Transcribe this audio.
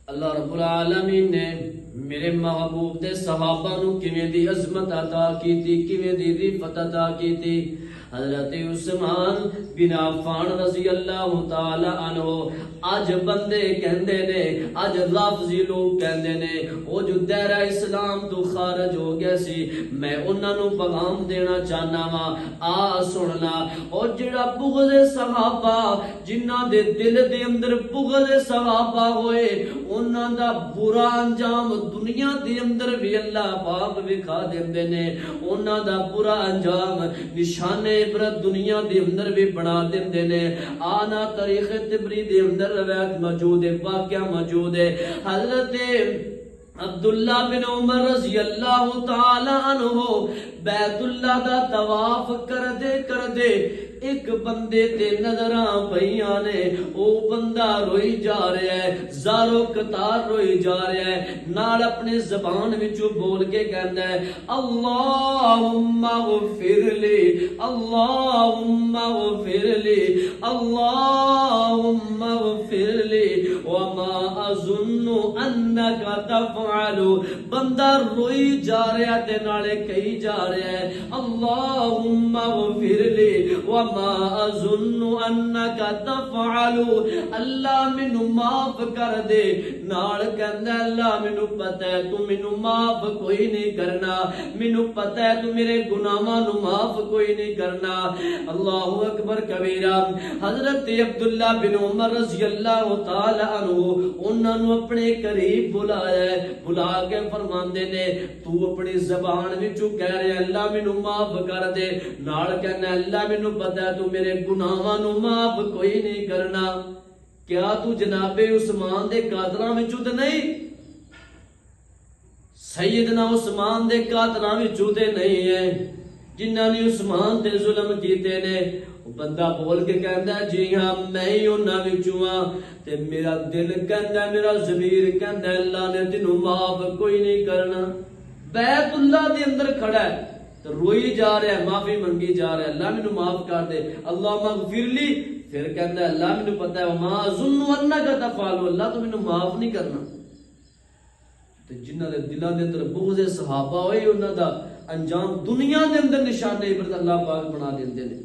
اللہ رب العالمین نے میرے محبوب دے صحابہ نو کیویں دی عظمت عطا کیتی، کیویں دی رفعت عطا کیتی۔ حضرت عثمان بن عفان رضی اللہ تعالی عنہ اج بندے کہندے نے، اج لفظی لوگ کہندے نے او جو دائرہ اسلام تو خارج ہو گیا سی، میں انہاں نو پیغام دینا چاہنا وا، آ سننا۔ اور جڑا بغض صحابہ، جنہاں دے دل دے اندر بغض صحابہ ہوئے، انہاں دا برا انجام دنیا دے اندر بھی اللہ پاک وکھا دیندے نے، انہاں دا برا انجام نشان عبرت دنیا دے اندر بھی بنا دیندے نے۔ آنا تاریخ تبری دے اندر روایت موجود ہے، واقعہ موجود ہے۔ حضرت عبداللہ بن عمر رضی اللہ تعالی عنہ بیت اللہ دا طواف کر دے ایک بندے تے نظراں پئیاں نے، او بندہ روئی جا رہا ہے، زارو قطار روئی جا رہا ہے، نال اپنے زبان وچوں بول کے کہندا ہے اللہم اغفر لی، اللہم اغفر لی، اللہم اغفر لی وما اظن انک تفعل۔ بندہ روئی جا رہا تے نالے کہی جا رہا ہے اللہم اغفر لی وما اظن انک تفعل، اللہ مینوں معاف کر دے، نال کہندا اللہ مینوں پتہ ہے تو مینوں معاف کوئی نہیں کرنا، مینوں پتہ ہے تو میرے گناہاں نوں معاف کوئی نہیں کرنا۔ اللہ اکبر کبیرہ۔ حضرت عبداللہ بن عمر رضی اللہ تعالی عنہ انہاں نوں اپنے قریب بلایا ہے، بلا کے فرماندے نے تو اپنی زبان وچوں کہہ رہے اللہ مینوں معاف کر دے، نال کہنا اللہ مینوں پتہ ہے تو میرے گناہاں نوں معاف کوئی نہیں کرنا۔ کیا تو جناب عثمان دے قاتلاں وچوں تے نہیں؟ سیدنا عثمان دے قاتلاں وچوں تے نہیں ہے جنہاں نے عثمان تے ظلم کیتے نے؟ بندہ بول کے کہندا ہے جی ہاں میں ہی انہاں وچوں ہاں، تے میرا دل کہندا، میرا ضمیر کہندا اللہ نے تینوں معاف کوئی نہیں کرنا۔ بیت اللہ دے اندر کھڑا ہے تو روئی جا رہا ہے، معافی منگی جا رہا ہے اللہ مینوں معاف کر دے، اللہم اغفر لی، پھر کہندا ہے اللہ مینوں پتہ ہے وما اظن انک تفعل، اللہ تو مینوں معاف نہیں کرنا۔ تے جنہاں دے دلاں دے اندر بغض صحابہ ہوئے، انہاں دا انجام دنیا دے اندر نشان عبرت اللہ پاک بنا دیندے نے۔